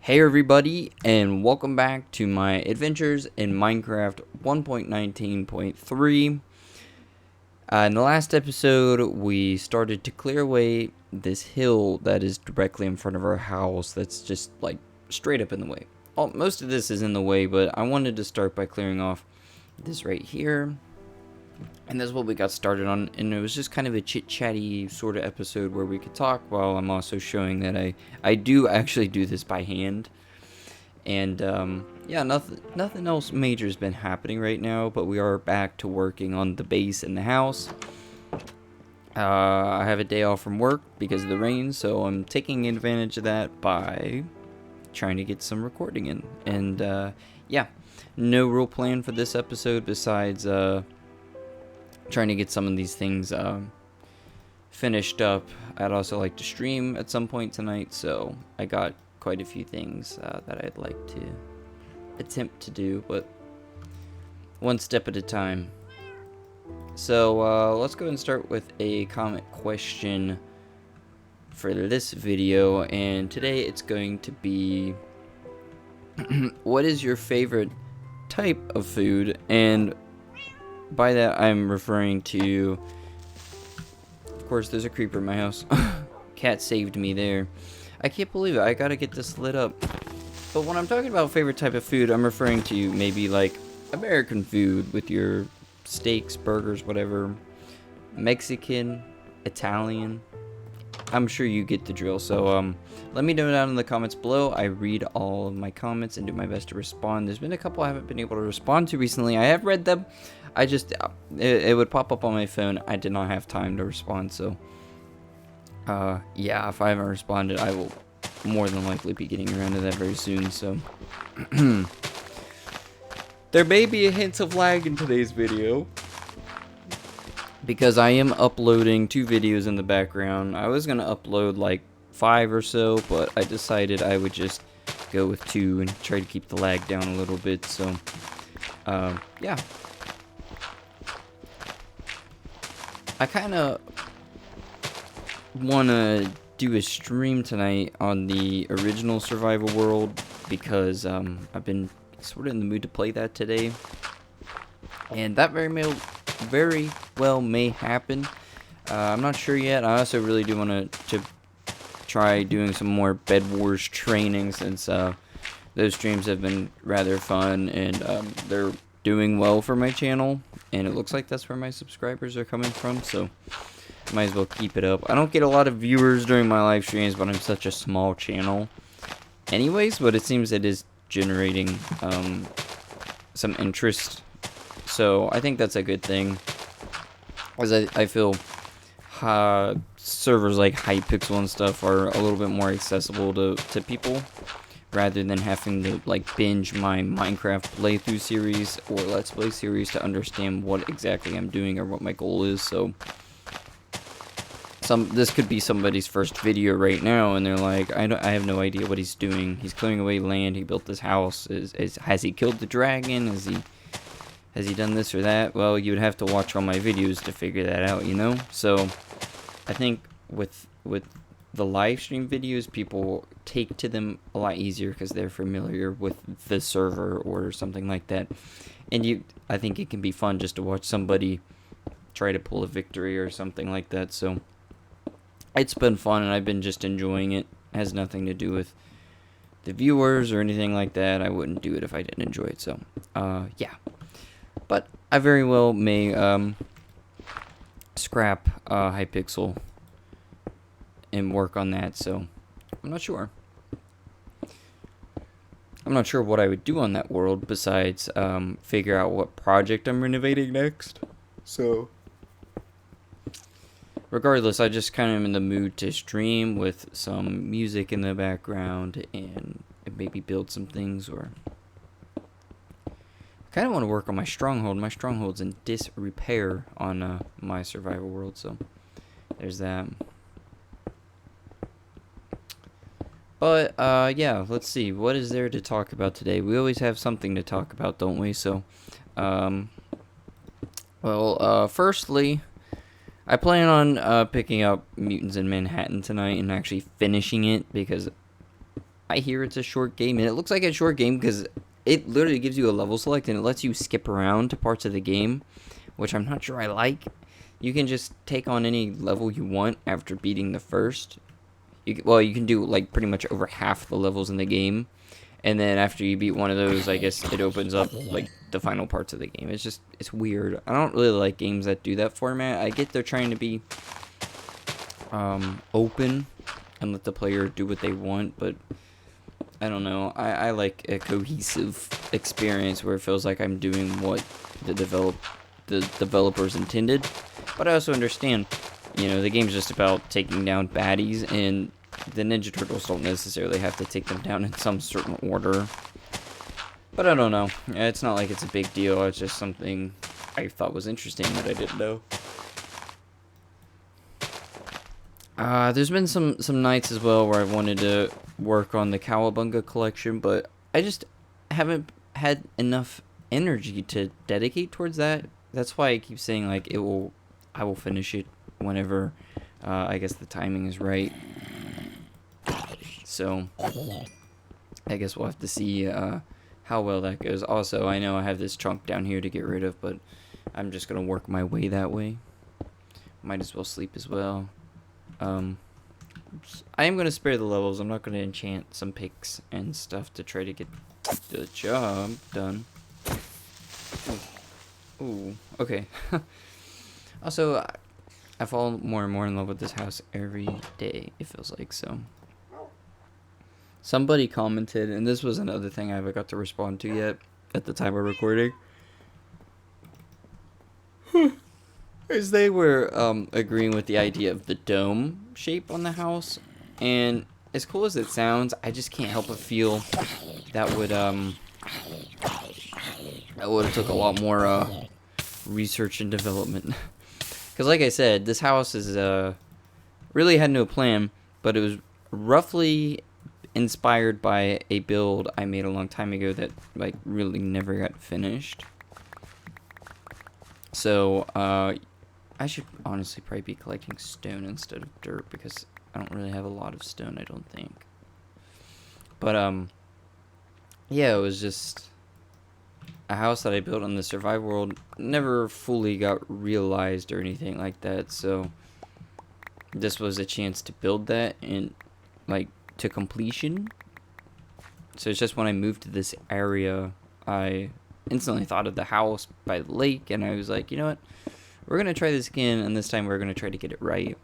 Hey everybody, and welcome back to my adventures in Minecraft 1.19.3. In the last episode, we started to clear away this hill that is directly in front of our house that's just like straight up in the way. Most of this is in the way, but I wanted to start by clearing off this right here. And that's what we got started on, and it was just kind of a chit-chatty sort of episode where we could talk while I'm also showing that I do actually do this by hand. And yeah, nothing else major has been happening right now, but we are back to working on the base in the house. I have a day off from work because of the rain, so I'm taking advantage of that by trying to get some recording in. And yeah, no real plan for this episode besides trying to get some of these things finished up. I'd also like to stream at some point tonight, so I got quite a few things that I'd like to attempt to do, but one step at a time. So let's go and start with a comment question for this video, and today it's going to be what is your favorite type of food? And by that I'm referring to, of course, there's a creeper in my house. Cat saved me there. I can't believe it. I gotta get this lit up. But when I'm talking about favorite type of food, I'm referring to maybe like American food with your steaks, burgers, whatever. Mexican, Italian. I'm sure you get the drill. So let me know down in the comments below. I read all of my comments and do my best to respond. There's been a couple I haven't been able to respond to recently. I have read them. I just it would pop up on my phone. I did not have time to respond, so yeah, if I haven't responded, I will more than likely be getting around to that very soon, so there may be a hint of lag in today's video because I am uploading 2 videos in the background. I was gonna upload like 5 or so, but I decided I would just go with 2 and try to keep the lag down a little bit, so yeah. I kind of want to do a stream tonight on the original survival world because I've been sort of in the mood to play that today, and that very well may happen. I'm not sure yet. I also really do want to try doing some more Bed Wars training, since those streams have been rather fun, and they're doing well for my channel, and it looks like that's where my subscribers are coming from, so might as well keep it up. I don't get a lot of viewers during my live streams, but I'm such a small channel anyways, but it seems it is generating some interest, so I think that's a good thing, as I feel servers like Hypixel and stuff are a little bit more accessible to people, rather than having to like binge my Minecraft playthrough series or Let's Play series to understand what exactly I'm doing or what my goal is. So this could be somebody's first video right now, and they're like, I have no idea what he's doing. He's clearing away land. He built this house. Has he killed the dragon? Has he done this or that? Well, you would have to watch all my videos to figure that out, you know. So I think with the live stream videos, people take to them a lot easier because they're familiar with the server or something like that, and I think it can be fun just to watch somebody try to pull a victory or something like that. So it's been fun, and I've been just enjoying it. It has nothing to do with the viewers or anything like that. I wouldn't do it if I didn't enjoy it. So yeah, but I very well may scrap Hypixel and work on that, so I'm not sure. I'm not sure what I would do on that world besides figure out what project I'm renovating next. So regardless, I just kind of am in the mood to stream with some music in the background and maybe build some things, or I kind of want to work on my stronghold. My stronghold's in disrepair on my survival world, so there's that. But yeah, let's see, what is there to talk about today? We always have something to talk about, don't we? So firstly, I plan on picking up Mutants in Manhattan tonight and actually finishing it, because I hear it's a short game, and it looks like a short game because it literally gives you a level select and it lets you skip around to parts of the game, which I'm not sure I like. You can just take on any level you want after beating the first. You can do like pretty much over half the levels in the game, and then after you beat one of those, I guess it opens up like the final parts of the game. It's weird. I don't really like games that do that format. I get they're trying to be open and let the player do what they want, but I don't know. I like a cohesive experience where it feels like I'm doing what the developers intended. But I also understand, the game's just about taking down baddies, and the Ninja Turtles don't necessarily have to take them down in some certain order. But I don't know. It's not like it's a big deal. It's just something I thought was interesting that I didn't know. There's been some nights as well where I wanted to work on the Cowabunga collection, but I just haven't had enough energy to dedicate towards that. That's why I keep saying like I will finish it whenever I guess the timing is right. So I guess we'll have to see how well that goes. Also, I know I have this chunk down here to get rid of, but I'm just gonna work my way that way. Might as well sleep as well. I am gonna spare the levels. I'm not gonna enchant some picks and stuff to try to get the job done. Ooh, okay. Also, I fall more and more in love with this house every day, it feels like, so. Somebody commented, and this was another thing I haven't got to respond to yet at the time of recording. As they were agreeing with the idea of the dome shape on the house, and as cool as it sounds, I just can't help but feel that would have took a lot more research and development. Because like I said, this house is really had no plan, but it was roughly inspired by a build I made a long time ago that like really never got finished. So I should honestly probably be collecting stone instead of dirt because I don't really have a lot of stone, I don't think. But yeah, it was just a house that I built on the Survive World, never fully got realized or anything like that, so this was a chance to build that and like to completion. So it's just when I moved to this area, I instantly thought of the house by the lake, and I was like, you know what, we're gonna try this again, and this time we're gonna try to get it right.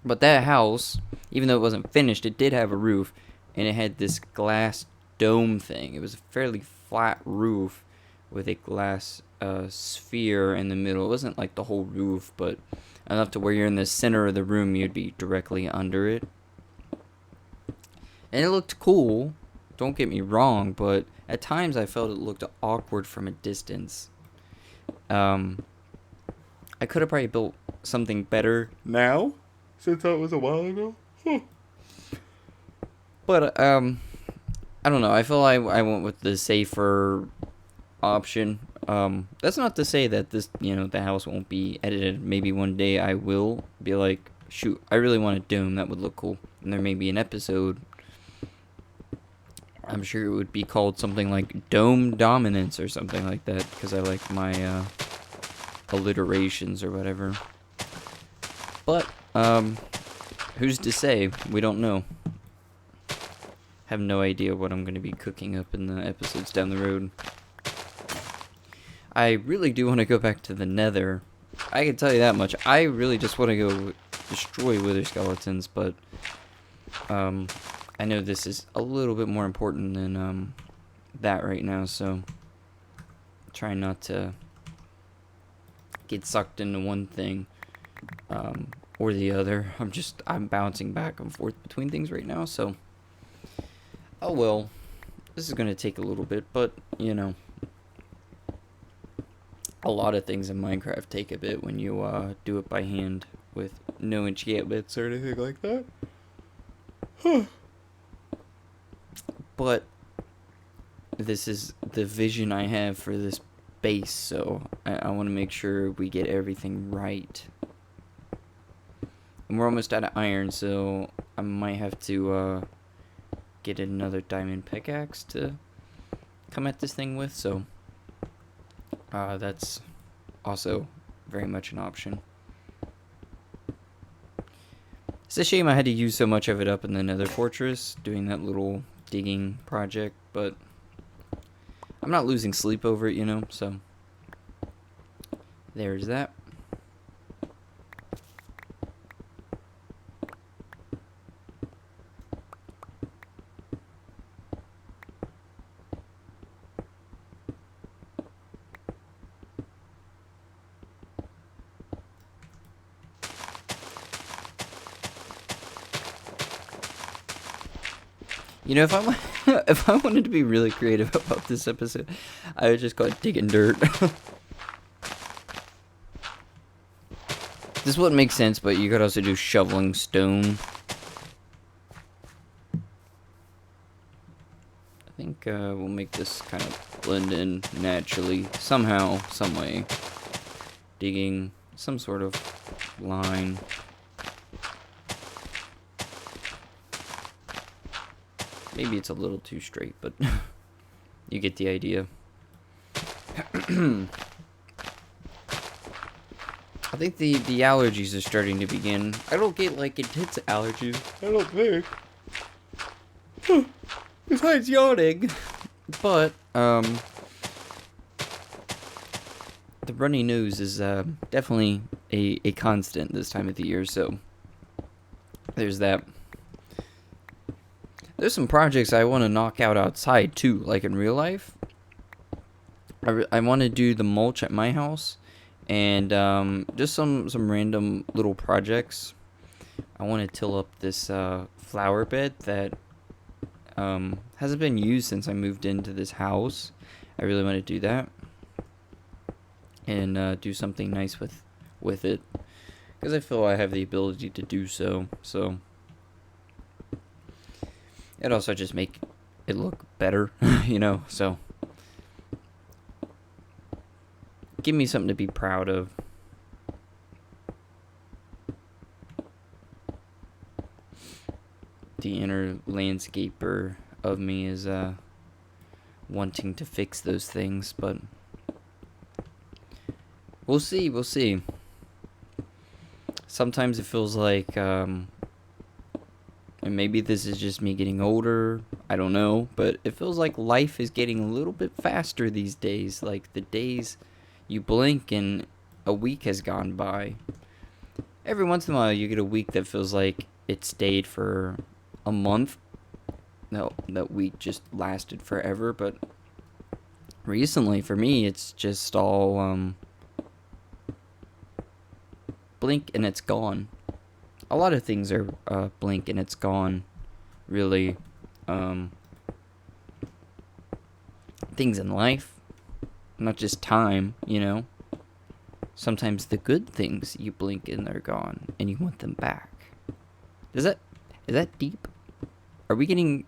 But that house, even though it wasn't finished, it did have a roof, and it had this glass dome thing. It was a fairly flat roof with a glass sphere in the middle. It wasn't like the whole roof, but enough to where you're in the center of the room, you'd be directly under it. And it looked cool, don't get me wrong, but at times I felt it looked awkward from a distance. I could have probably built something better now, since that was a while ago. But, I don't know, I feel like I went with the safer option. That's not to say that this, the house won't be edited. Maybe one day I will be like, shoot, I really want a dome, that would look cool. And there may be an episode, I'm sure it would be called something like Dome Dominance or something like that, because I like my, alliterations or whatever. But, who's to say? We don't know. Have no idea what I'm going to be cooking up in the episodes down the road. I really do want to go back to the Nether. I can tell you that much. I really just want to go destroy Wither Skeletons, but I know this is a little bit more important than that right now, so try not to get sucked into one thing or the other. I'm bouncing back and forth between things right now, so oh well, this is gonna take a little bit, but a lot of things in Minecraft take a bit when you do it by hand with no enchantments or anything like that. But this is the vision I have for this base, so I want to make sure we get everything right. And we're almost out of iron, so I might have to get another diamond pickaxe to come at this thing with, so that's also very much an option. It's a shame I had to use so much of it up in the Nether Fortress doing that little digging project, but I'm not losing sleep over it, you know, so there's that. You know, if I wanted to be really creative about this episode, I would just call it digging dirt. This wouldn't make sense, but you could also do shoveling stone. I think we'll make this kind of blend in naturally, somehow, some way. Digging some sort of line. Maybe it's a little too straight, but you get the idea. I think the allergies are starting to begin. I don't get like intense allergies. I don't think. Besides yawning. But the runny nose is definitely a constant this time of the year, so there's that. There's some projects I want to knock out outside too, like in real life. I want to do the mulch at my house, and just some random little projects. I want to till up this flower bed that hasn't been used since I moved into this house. I really want to do that, and do something nice with it, because I feel I have the ability to do so. So. It also just make it look better, you know, so. Give me something to be proud of. The inner landscaper of me is wanting to fix those things, but we'll see. Sometimes it feels like and maybe this is just me getting older, I don't know, but it feels like life is getting a little bit faster these days. Like the days you blink and a week has gone by. Every once in a while you get a week that feels like it stayed for a month. No, that week just lasted forever, but recently for me it's just all blink and it's gone. A lot of things are blink and it's gone, really. Things in life, not just time, you know. Sometimes the good things you blink and they're gone, and you want them back. Is that deep? Are we getting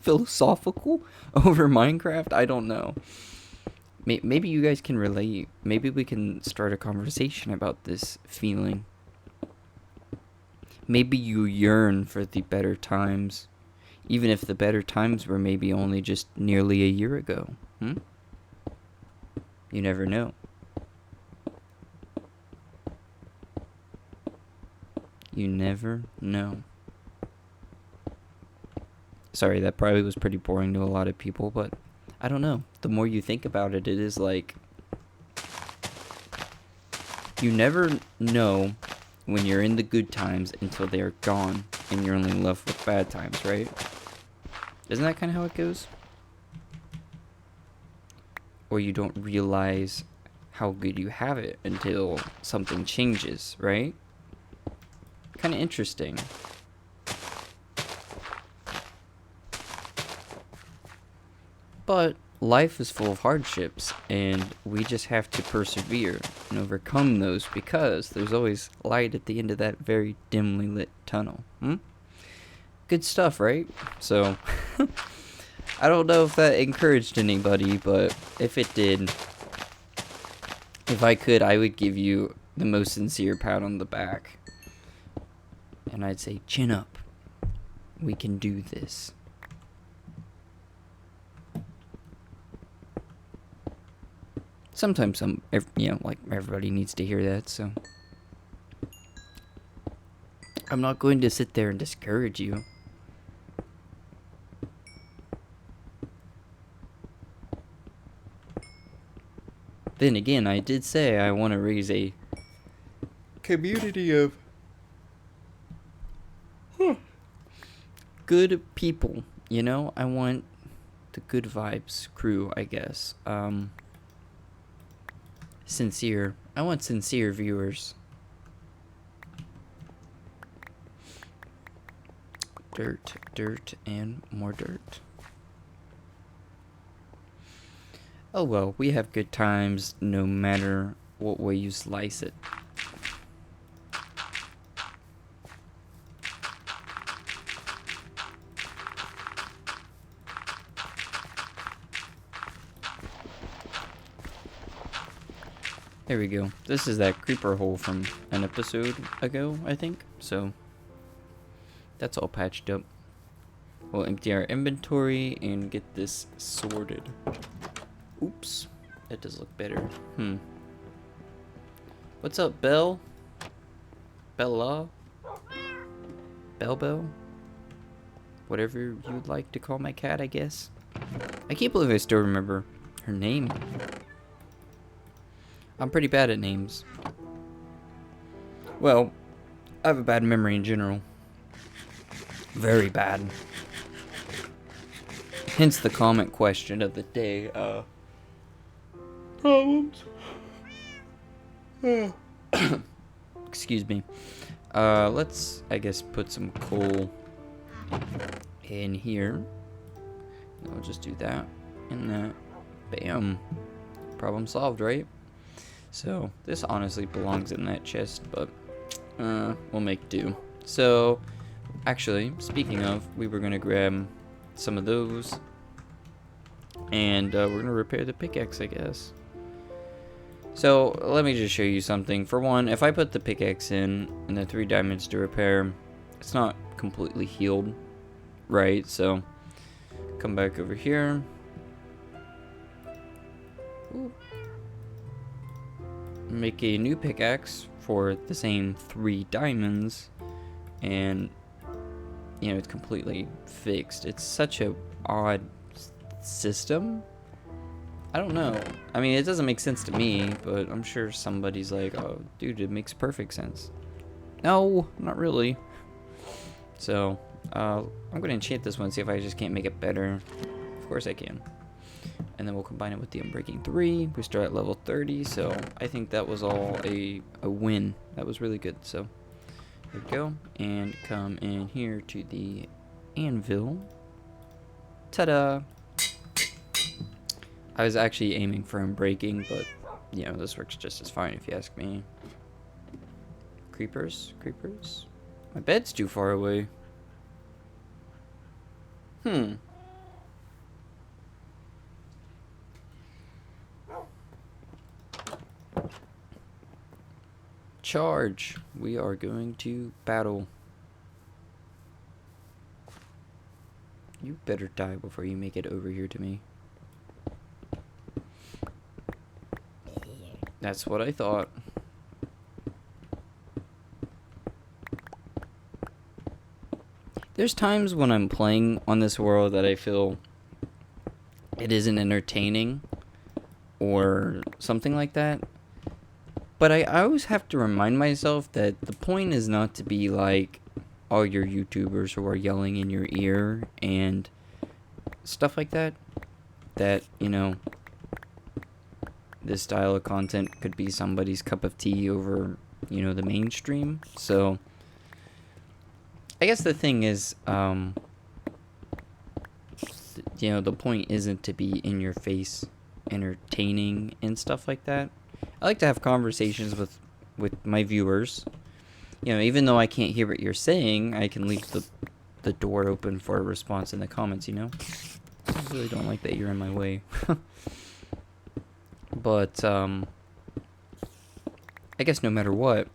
philosophical over Minecraft? I don't know. Maybe you guys can relate. Maybe we can start a conversation about this feeling. Maybe you yearn for the better times, even if the better times were maybe only just nearly a year ago. You never know. You never know. Sorry, that probably was pretty boring to a lot of people, but I don't know. The more you think about it, it is like you never know when you're in the good times until they are gone and you're only left with bad times, right? Isn't that kind of how it goes? Or you don't realize how good you have it until something changes, right? Kind of interesting. But life is full of hardships, and we just have to persevere and overcome those, because there's always light at the end of that very dimly lit tunnel. Good stuff, right? So, I don't know if that encouraged anybody, but if it did, if I could, I would give you the most sincere pat on the back. And I'd say, chin up. We can do this. sometimes like everybody needs to hear that, so I'm not going to sit there and discourage you. Then again, I did say I want to raise a community of good people, you know? I want the good vibes crew, I guess. Sincere. I want sincere viewers. Dirt, dirt, and more dirt. Oh well, we have good times no matter what way you slice it. There we go. This is that creeper hole from an episode ago, I think. So, that's all patched up. We'll empty our inventory and get this sorted. Oops. That does look better. What's up, Belle? Bella? Bell? Whatever you'd like to call my cat, I guess. I can't believe I still remember her name. I'm pretty bad at names. Well, I have a bad memory in general. Very bad. Hence the comment question of the day, problems. Excuse me. Let's, I guess, put some coal in here. I'll just do that and that. Bam. Problem solved, right? So, this honestly belongs in that chest, but we'll make do. So, actually, speaking of, we were going to grab some of those, and we're going to repair the pickaxe, I guess. So, let me just show you something. For one, if I put the pickaxe in and the 3 diamonds to repair, it's not completely healed, right? So, come back over here. Ooh. Make a new pickaxe for the same 3 diamonds, and you know, it's completely fixed. It's such a odd system. I don't know. I mean, it doesn't make sense to me, but I'm sure somebody's like, oh, dude, it makes perfect sense. No, not really. So, I'm going to enchant this one, see if I just can't make it better. Of course I can. And then we'll combine it with the Unbreaking 3. We start at level 30, so I think that was all a win. That was really good. So, here we go. And come in here to the anvil. Ta-da! I was actually aiming for Unbreaking, but, you know, this works just as fine if you ask me. Creepers? Creepers? My bed's too far away. Charge! We are going to battle. You better die before you make it over here to me. That's what I thought. There's times when I'm playing on this world that I feel it isn't entertaining or something like that. But I always have to remind myself that the point is not to be like all your YouTubers who are yelling in your ear and stuff like that. That, you know, this style of content could be somebody's cup of tea over, you know, the mainstream. So, I guess the thing is, you know, the point isn't to be in your face entertaining and stuff like that. I like to have conversations with my viewers. You know, even though I can't hear what you're saying, I can leave the door open for a response in the comments, you know? I really don't like that you're in my way. But, I guess no matter what,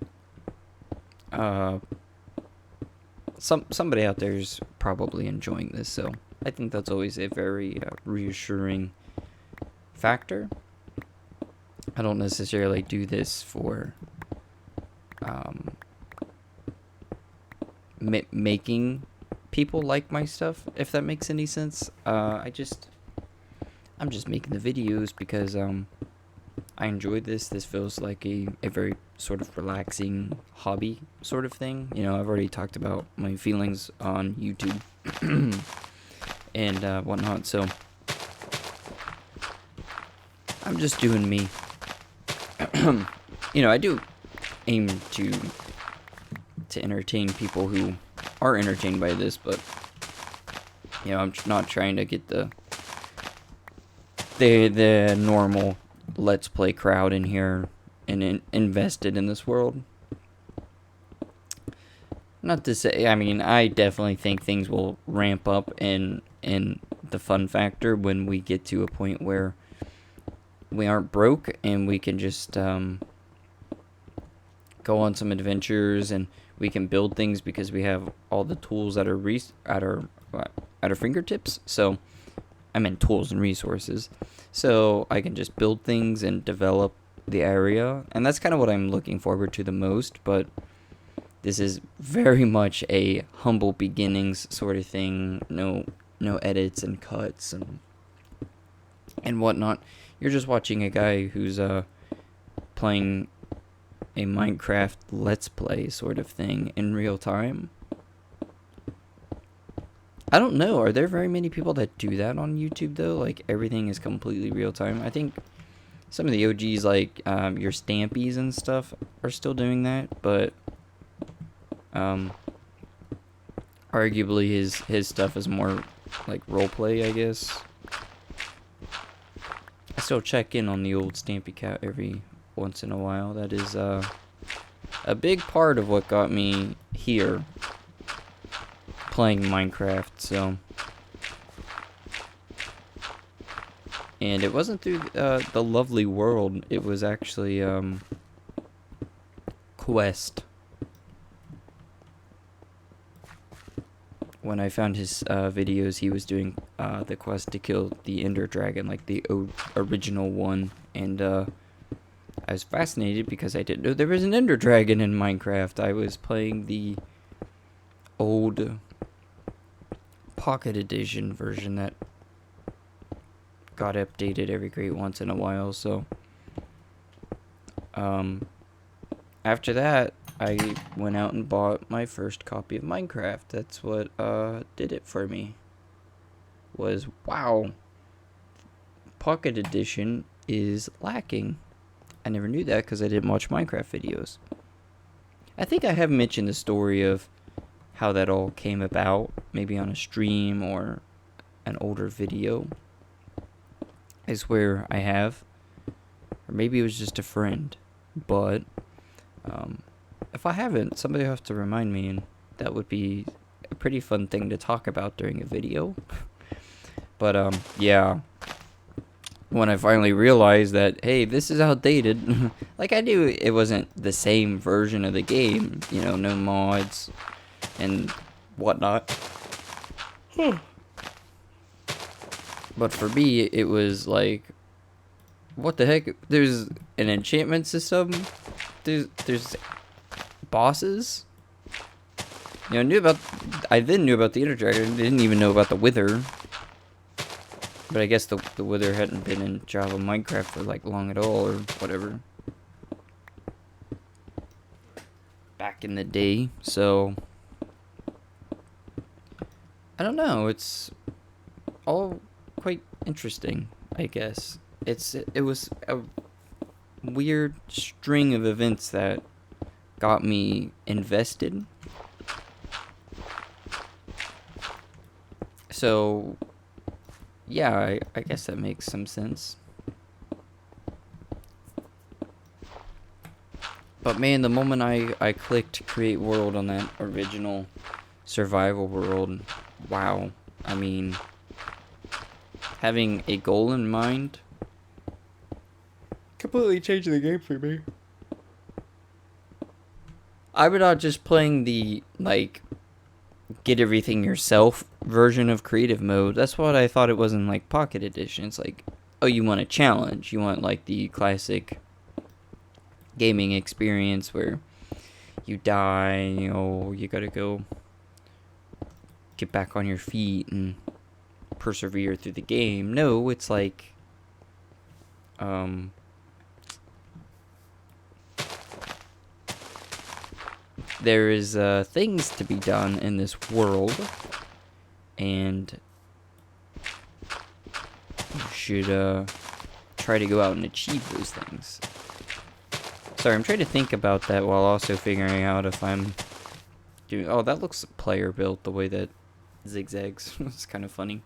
somebody out there is probably enjoying this, so I think that's always a very reassuring factor. I don't necessarily do this for making people like my stuff, if that makes any sense. I'm just making the videos because I enjoy this. This feels like a very sort of relaxing hobby sort of thing. You know, I've already talked about my feelings on YouTube and whatnot, so I'm just doing me. You know, I do aim to entertain people who are entertained by this, but you know, I'm not trying to get the normal Let's Play crowd in here and invested in this world. Not to say, I mean, I definitely think things will ramp up in the fun factor when we get to a point where we aren't broke and we can just go on some adventures and we can build things because we have all the tools at our fingertips. So I meant tools and resources. So I can just build things and develop the area, and that's kind of what I'm looking forward to the most. But this is very much a humble beginnings sort of thing. No edits and cuts and whatnot. You're just watching a guy who's playing a Minecraft Let's Play sort of thing in real time. I don't know. Are there very many people that do that on YouTube, though? Like, everything is completely real time. I think some of the OGs, like your Stampies and stuff, are still doing that. But arguably his stuff is more like roleplay, I guess. I still check in on the old Stampy Cat every once in a while. That is a big part of what got me here playing Minecraft. So, and it wasn't through the lovely world. It was actually Quest. When I found his videos, he was doing the quest to kill the Ender Dragon, like the original one, and I was fascinated because I didn't know there was an Ender Dragon in Minecraft. I was playing the old Pocket Edition version that got updated every great once in a while, so after that I went out and bought my first copy of Minecraft. That's what did it for me. Was, wow, Pocket Edition is lacking. I never knew that because I didn't watch Minecraft videos. I think I have mentioned the story of how that all came about, maybe on a stream or an older video. I swear I have. Or maybe it was just a friend. But if I haven't, somebody will have to remind me, and that would be a pretty fun thing to talk about during a video. But yeah, when I finally realized that, hey, this is outdated, like, I knew it wasn't the same version of the game, you know, no mods and whatnot. But for me, it was like, what the heck? There's an enchantment system. There's bosses. You know, I then knew about the Ender Dragon. I didn't even know about the Wither. But I guess the Wither hadn't been in Java Minecraft for like long at all, or whatever. Back in the day, so I don't know. It's all quite interesting, I guess. It was a weird string of events that got me invested. So yeah, I guess that makes some sense. But man, the moment I clicked create world on that original survival world, wow. I mean, having a goal in mind completely changed the game for me. I'm not just playing the, like, get everything yourself version of creative mode. That's what I thought it was in, like, Pocket Edition. It's like, oh, you want a challenge. You want, like, the classic gaming experience where you die, you gotta go get back on your feet and persevere through the game. No, it's like, there is things to be done in this world, and you should try to go out and achieve those things. Sorry, I'm trying to think about that while also figuring out if I'm doing... Oh, that looks player built, the way that zigzags. It's kind of funny.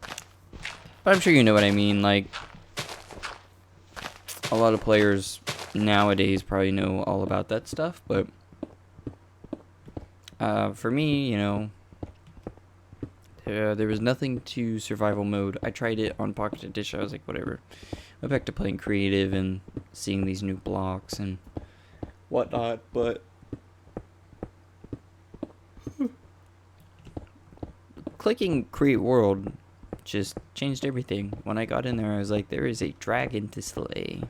But I'm sure you know what I mean. Like, a lot of players nowadays probably know all about that stuff, but for me, there was nothing to survival mode. I tried it on Pocket Edition. I was like, whatever. Went back to playing creative and seeing these new blocks and whatnot, but clicking create world just changed everything. When I got in there, I was like, there is a dragon to slay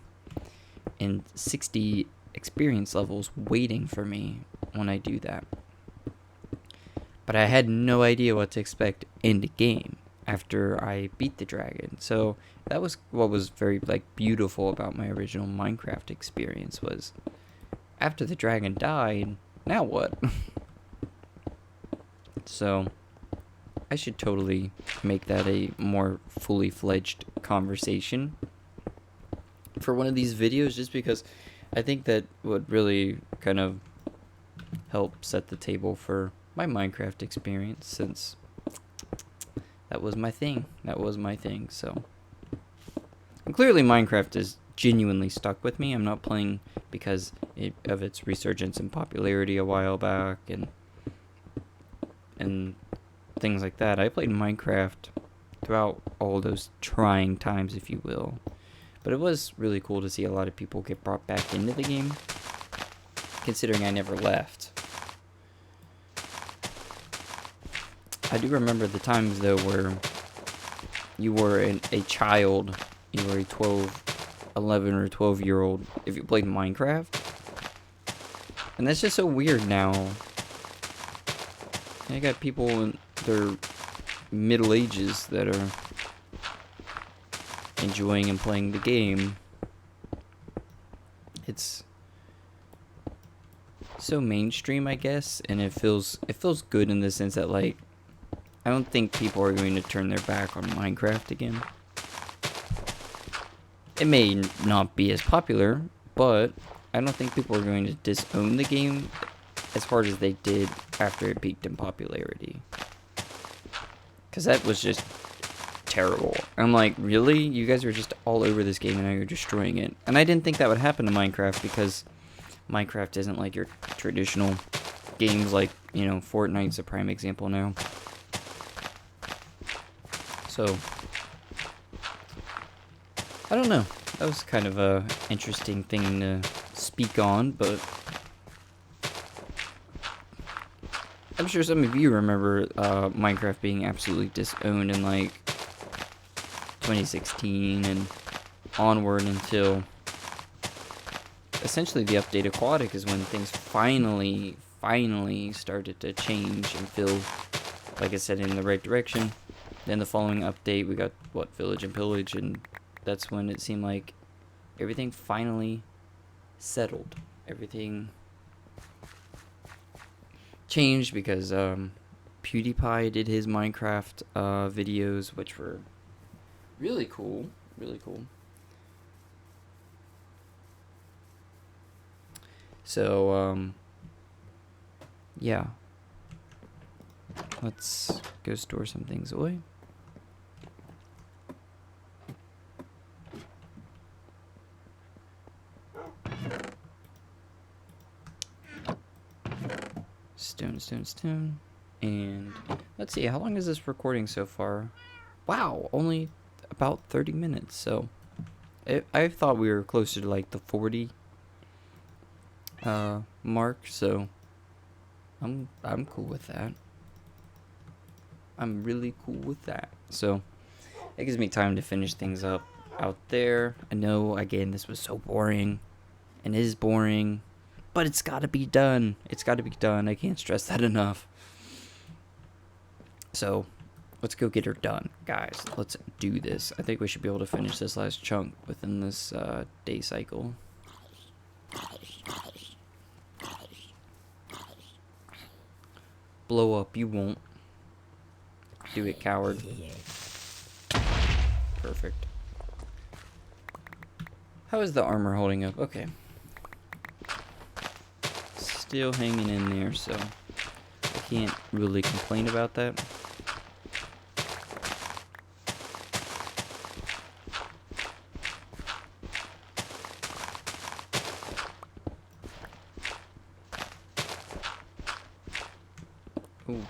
and 60 experience levels waiting for me when I do that. But I had no idea what to expect in the game after I beat the dragon. So that was what was very beautiful about my original Minecraft experience, was after the dragon died, now what? So I should totally make that a more fully fledged conversation for one of these videos, just because I think that would really kind of help set the table for my Minecraft experience, since that was my thing. So, and clearly Minecraft is genuinely stuck with me. I'm not playing because of its resurgence in popularity a while back and things like that. I played Minecraft throughout all those trying times, if you will. But it was really cool to see a lot of people get brought back into the game, considering I never left. I do remember the times, though, where you were a child, you were a 11 or 12-year-old, if you played Minecraft. And that's just so weird now. I got people in their middle ages that are enjoying and playing the game. It's so mainstream, I guess, and it feels good in the sense that, like, I don't think people are going to turn their back on Minecraft again. It may not be as popular, but I don't think people are going to disown the game as hard as they did after it peaked in popularity. Because that was just terrible. I'm like, really? You guys are just all over this game and now you're destroying it. And I didn't think that would happen to Minecraft, because Minecraft isn't like your traditional games like, Fortnite's a prime example now. So, I don't know. That was kind of a interesting thing to speak on, but I'm sure some of you remember Minecraft being absolutely disowned in like 2016 and onward until essentially the update Aquatic is when things finally started to change and feel, like I said, in the right direction. Then the following update, we got, Village and Pillage, and that's when it seemed like everything finally settled. Everything changed because PewDiePie did his Minecraft videos, which were really cool. So, yeah. Let's go store some things away. Stone. And let's see, how long is this recording so far? Wow, only about 30 minutes. So I thought we were closer to like the 40 mark, so I'm cool with that. I'm really cool with that. So it gives me time to finish things up out there. I know, again, this was so boring. and it is boring, but it's got to be done. It's got to be done. I can't stress that enough. So, let's go get her done. Guys, let's do this. I think we should be able to finish this last chunk within this day cycle. Blow up, you won't. Do it, coward. Perfect. How is the armor holding up? Okay. Still hanging in there, so I can't really complain about that. Ooh.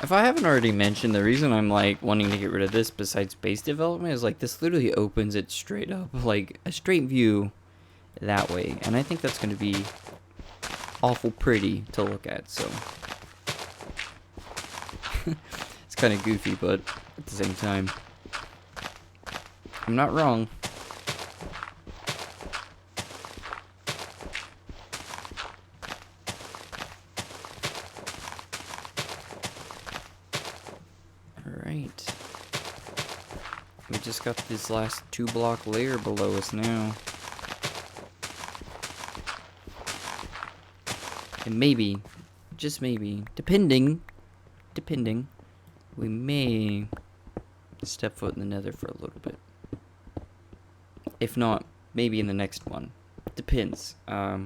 If I haven't already mentioned, the reason I'm like wanting to get rid of this besides base development is like this literally opens it straight up, like a straight view that way, and I think that's going to be awful pretty to look at. So it's kind of goofy, but at the same time, I'm not wrong. Alright. We just got this last 2-block layer below us now. And maybe, just maybe, depending, we may step foot in the nether for a little bit. If not, maybe in the next one. Depends. I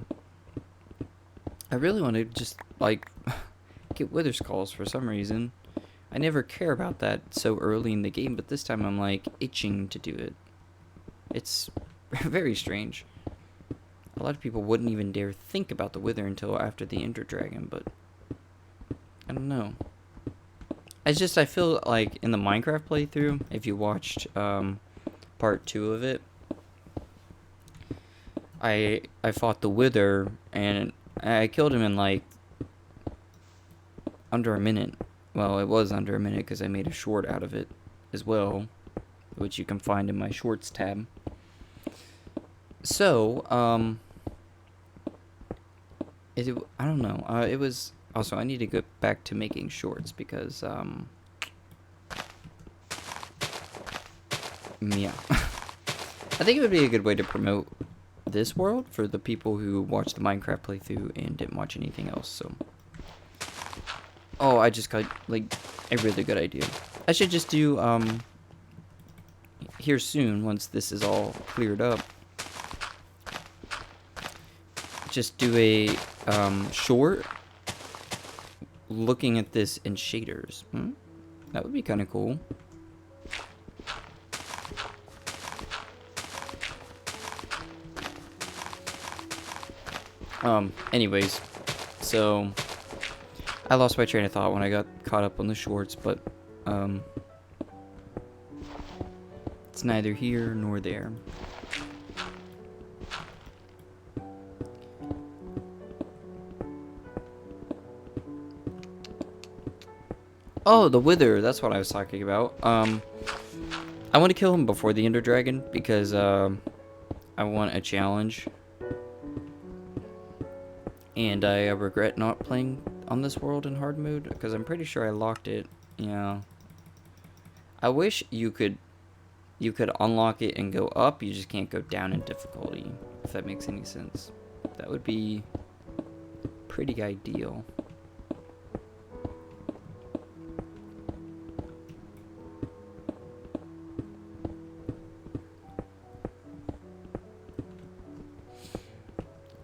really want to just, like, get wither skulls for some reason. I never care about that so early in the game, but this time I'm, like, itching to do it. It's very strange. A lot of people wouldn't even dare think about the wither until after the Ender Dragon, but I don't know. It's just, I feel like in the Minecraft playthrough, if you watched part 2 of it, I fought the wither, and I killed him in, like, under a minute. Well, it was under a minute because I made a short out of it as well, which you can find in my shorts tab. So, I don't know. It was also, I need to go back to making shorts because yeah. I think it would be a good way to promote this world for the people who watched the Minecraft playthrough and didn't watch anything else. So, oh, I just got like a really good idea. I should just do here soon once this is all cleared up. Just do a short looking at this in shaders. That would be kind of cool. Anyways, so I lost my train of thought when I got caught up on the shorts, but it's neither here nor there. Oh, the Wither, that's what I was talking about. I want to kill him before the Ender Dragon because I want a challenge. And I regret not playing on this world in hard mode because I'm pretty sure I locked it. Yeah. I wish you could unlock it and go up. You just can't go down in difficulty, if that makes any sense. That would be pretty ideal.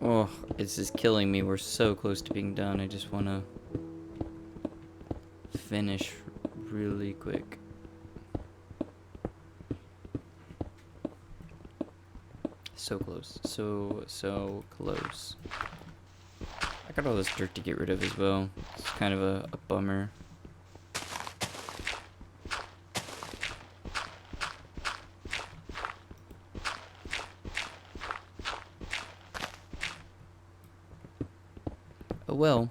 Oh, it's just killing me. We're so close to being done. I just want to finish really quick. So close. So close. I got all this dirt to get rid of as well. It's kind of a bummer. Oh well.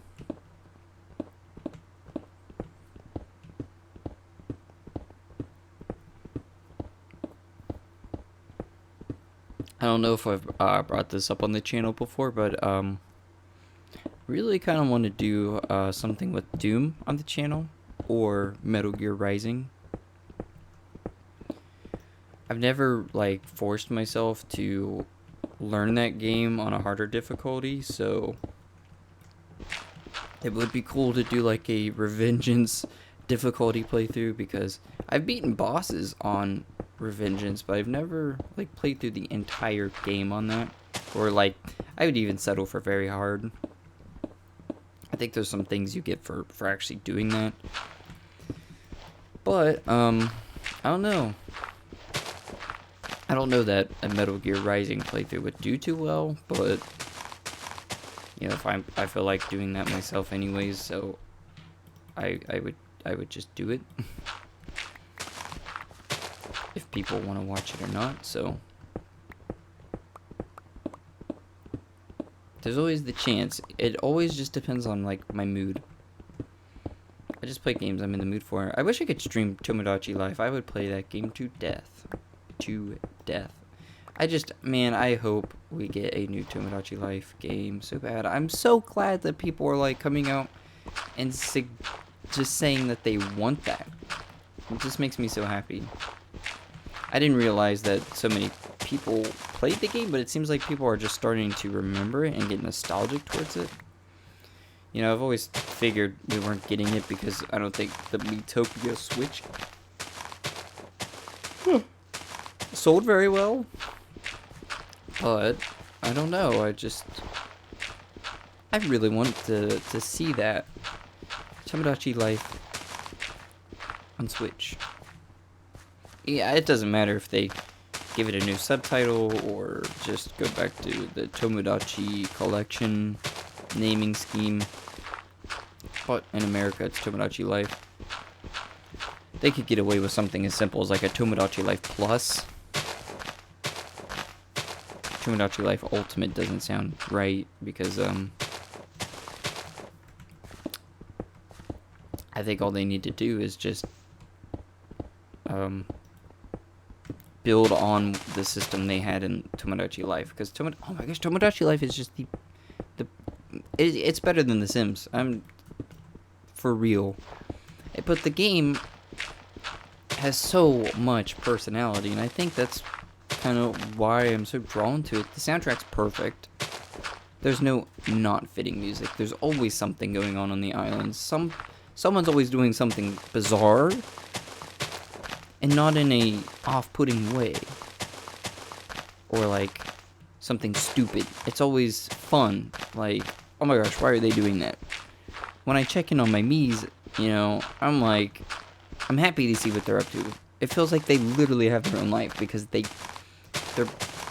I don't know if I've brought this up on the channel before, but really kind of want to do something with Doom on the channel or Metal Gear Rising. I've never like forced myself to learn that game on a harder difficulty, so it would be cool to do like a Revengeance difficulty playthrough, because I've beaten bosses on Revengeance, but I've never like played through the entire game on that. Or like, I would even settle for very hard. I think there's some things you get for actually doing that. But I don't know. I don't know that a Metal Gear Rising playthrough would do too well, but you know, if I feel like doing that myself anyways, so I would just do it if people want to watch it or not. So there's always the chance. It always just depends on like my mood. I just play games I'm in the mood for. I wish I could stream Tomodachi Life. I would play that game to death. To death. Man, I hope we get a new Tomodachi Life game so bad. I'm so glad that people are like coming out and just saying that they want that. It just makes me so happy. I didn't realize that so many people played the game, but it seems like people are just starting to remember it and get nostalgic towards it. You know, I've always figured we weren't getting it because I don't think the Miitopia Switch sold very well. But I don't know. I really want to see that Tomodachi Life on Switch. Yeah, it doesn't matter if they give it a new subtitle or just go back to the Tomodachi Collection naming scheme. But in America, it's Tomodachi Life. They could get away with something as simple as like a Tomodachi Life Plus. Tomodachi Life Ultimate doesn't sound right because I think all they need to do is just build on the system they had in Tomodachi Life, because oh my gosh, Tomodachi Life is just it's better than The Sims. I'm for real. But the game has so much personality, and I think that's kind of why I'm so drawn to it. The soundtrack's perfect. There's no not fitting music. There's always something going on the islands. Someone's always doing something bizarre, and not in a off-putting way, or like something stupid. It's always fun. Like, oh my gosh, why are they doing that? When I check in on my Miis, you know, I'm like, I'm happy to see what they're up to. It feels like they literally have their own life because their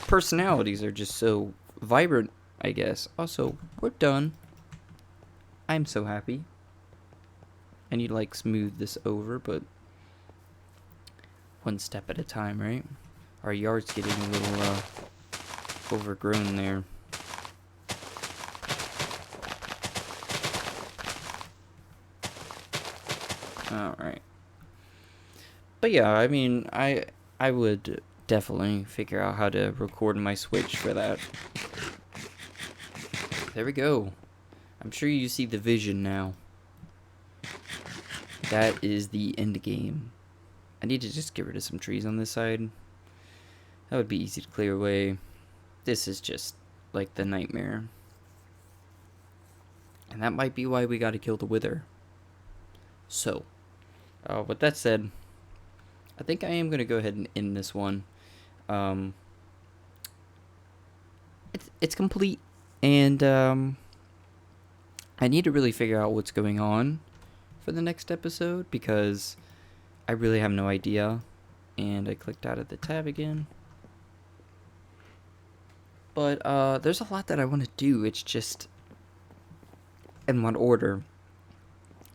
personalities are just so vibrant, I guess. Also, we're done. I'm so happy. I need to like smooth this over, but one step at a time, right? Our yard's getting a little overgrown there. Alright. But yeah, I mean, I would definitely figure out how to record my Switch for that. There we go. I'm sure you see the vision now. That is the end game. I need to just get rid of some trees on this side. That would be easy to clear away. This is just like the nightmare. And that might be why we gotta kill the Wither. So, with that said, I think I am gonna go ahead and end this one. It's complete, and I need to really figure out what's going on for the next episode, because I really have no idea. And I clicked out of the tab again. But there's a lot that I want to do. It's just in what order.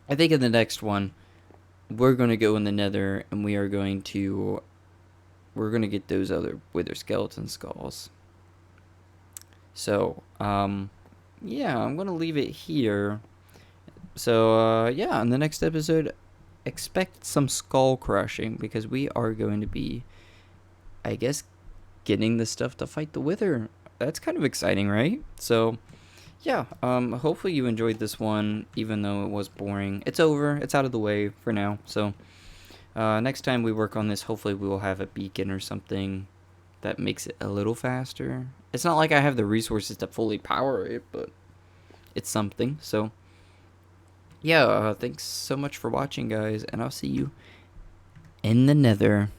I think in the next one, we're going to go in the Nether, and we're going to get those other Wither skeleton skulls. So, yeah, I'm gonna leave it here. So yeah, in the next episode, expect some skull crushing because we are going to be, I guess, getting the stuff to fight the Wither. That's kind of exciting, right? So yeah, hopefully you enjoyed this one, even though it was boring. It's over. It's out of the way for now. So next time we work on this, hopefully we will have a beacon or something that makes it a little faster. It's not like I have the resources to fully power it, but it's something. So yeah, thanks so much for watching, guys, and I'll see you in the nether.